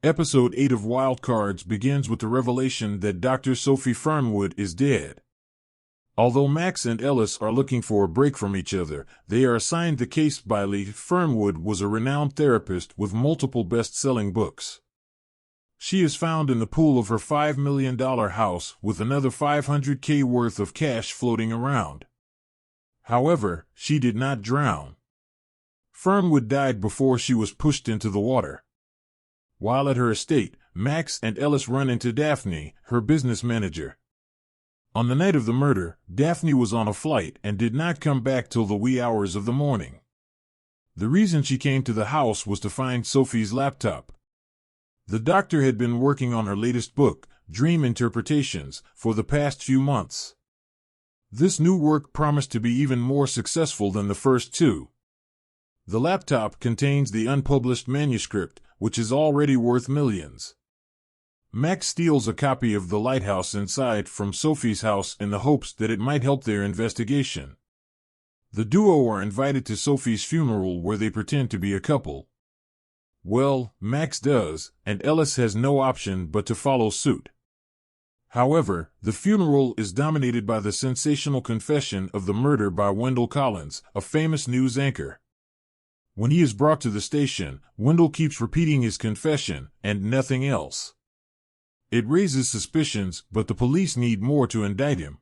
Episode 8 of Wild Cards begins with the revelation that Dr. Sophie Fernwood is dead. Although Max and Ellis are looking for a break from each other, they are assigned the case by Lee. Fernwood was a renowned therapist with multiple best-selling books. She is found in the pool of her $5 million house with another $500K worth of cash floating around. However, she did not drown. Fernwood died before she was pushed into the water. While at her estate, Max and Ellis run into Daphne, her business manager. On the night of the murder, Daphne was on a flight and did not come back till the wee hours of the morning. The reason she came to the house was to find Sophie's laptop. The doctor had been working on her latest book, Dream Interpretations, for the past few months. This new work promised to be even more successful than the first two. The laptop contains the unpublished manuscript, which is already worth millions. Max steals a copy of The Lighthouse Inside from Sophie's house in the hopes that it might help their investigation. The duo are invited to Sophie's funeral where they pretend to be a couple. Well, Max does, and Ellis has no option but to follow suit. However, the funeral is dominated by the sensational confession of the murder by Wendell Collins, a famous news anchor. When he is brought to the station, Wendell keeps repeating his confession, and nothing else. It raises suspicions, but the police need more to indict him.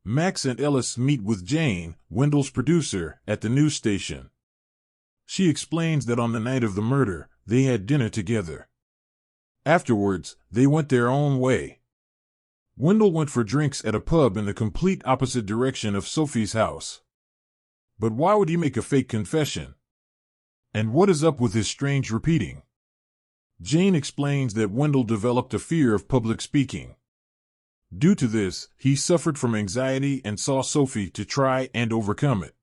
Max and Ellis meet with Jane, Wendell's producer, at the news station. She explains that on the night of the murder, they had dinner together. Afterwards, they went their own way. Wendell went for drinks at a pub in the complete opposite direction of Sophie's house. But why would he make a fake confession? And what is up with his strange repeating? Jane explains that Wendell developed a fear of public speaking. Due to this, he suffered from anxiety and saw Sophie to try and overcome it.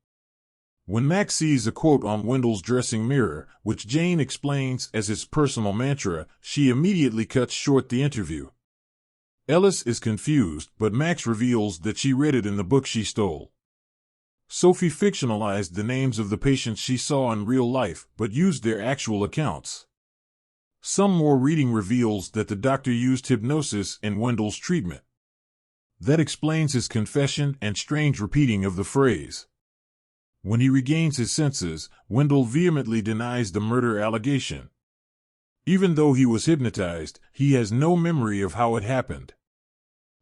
When Max sees a quote on Wendell's dressing mirror, which Jane explains as his personal mantra, she immediately cuts short the interview. Ellis is confused, but Max reveals that she read it in the book she stole. Sophie fictionalized the names of the patients she saw in real life, but used their actual accounts. Some more reading reveals that the doctor used hypnosis in Wendell's treatment. That explains his confession and strange repeating of the phrase. When he regains his senses, Wendell vehemently denies the murder allegation. Even though he was hypnotized, he has no memory of how it happened.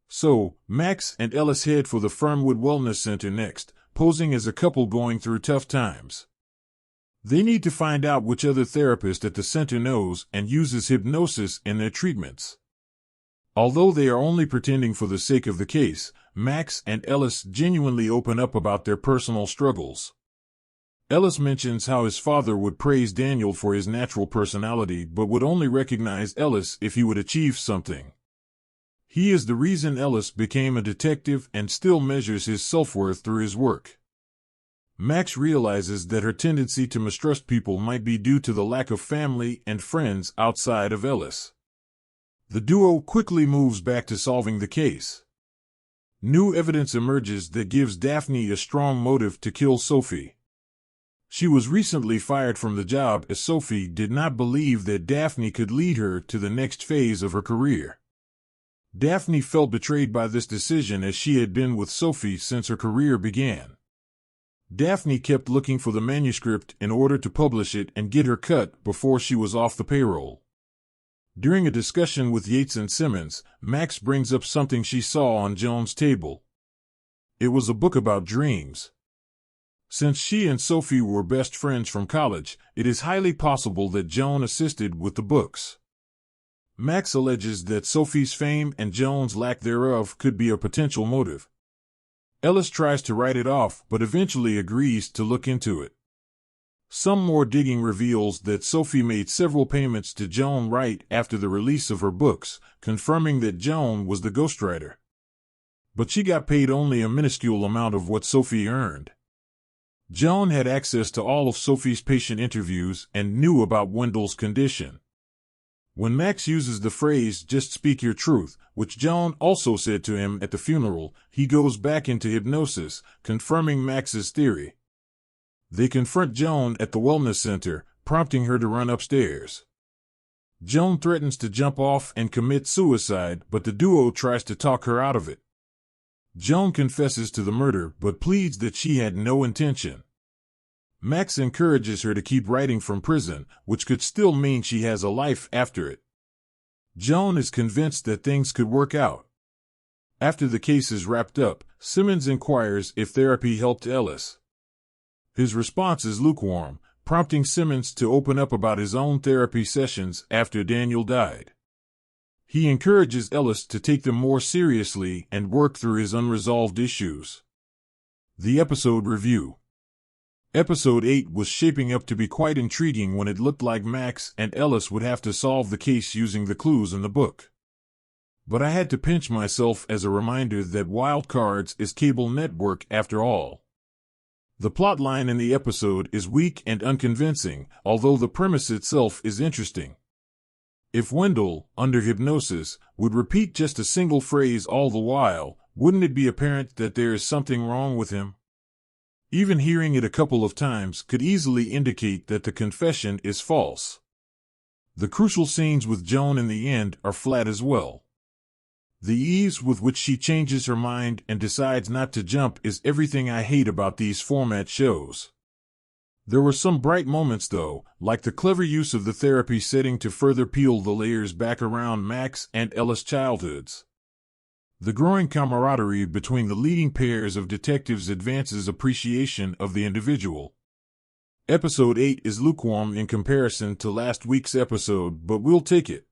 So, Max and Ellis head for the Fernwood Wellness Center next, posing as a couple going through tough times. They need to find out which other therapist at the center knows and uses hypnosis in their treatments. Although they are only pretending for the sake of the case, Max and Ellis genuinely open up about their personal struggles. Ellis mentions how his father would praise Daniel for his natural personality but would only recognize Ellis if he would achieve something. He is the reason Ellis became a detective and still measures his self-worth through his work. Max realizes that her tendency to mistrust people might be due to the lack of family and friends outside of Ellis. The duo quickly moves back to solving the case. New evidence emerges that gives Daphne a strong motive to kill Sophie. She was recently fired from the job as Sophie did not believe that Daphne could lead her to the next phase of her career. Daphne felt betrayed by this decision as she had been with Sophie since her career began. Daphne kept looking for the manuscript in order to publish it and get her cut before she was off the payroll. During a discussion with Yates and Simmons, Max brings up something she saw on Joan's table. It was a book about dreams. Since she and Sophie were best friends from college, it is highly possible that Joan assisted with the books. Max alleges that Sophie's fame and Joan's lack thereof could be a potential motive. Ellis tries to write it off but eventually agrees to look into it. Some more digging reveals that Sophie made several payments to Joan right after the release of her books, confirming that Joan was the ghostwriter. But she got paid only a minuscule amount of what Sophie earned. Joan had access to all of Sophie's patient interviews and knew about Wendell's condition. When Max uses the phrase, "just speak your truth," which Joan also said to him at the funeral, he goes back into hypnosis, confirming Max's theory. They confront Joan at the wellness center, prompting her to run upstairs. Joan threatens to jump off and commit suicide, but the duo tries to talk her out of it. Joan confesses to the murder, but pleads that she had no intention. Max encourages her to keep writing from prison, which could still mean she has a life after it. Joan is convinced that things could work out. After the case is wrapped up, Simmons inquires if therapy helped Ellis. His response is lukewarm, prompting Simmons to open up about his own therapy sessions after Daniel died. He encourages Ellis to take them more seriously and work through his unresolved issues. The episode review. Episode 8 was shaping up to be quite intriguing when it looked like Max and Ellis would have to solve the case using the clues in the book. But I had to pinch myself as a reminder that Wild Cards is cable network after all. The plotline in the episode is weak and unconvincing, although the premise itself is interesting. If Wendell, under hypnosis, would repeat just a single phrase all the while, wouldn't it be apparent that there is something wrong with him? Even hearing it a couple of times could easily indicate that the confession is false. The crucial scenes with Joan in the end are flat as well. The ease with which she changes her mind and decides not to jump is everything I hate about these format shows. There were some bright moments though, like the clever use of the therapy setting to further peel the layers back around Max and Ellis' childhoods. The growing camaraderie between the leading pairs of detectives advances appreciation of the individual. Episode 8 is lukewarm in comparison to last week's episode, but we'll take it.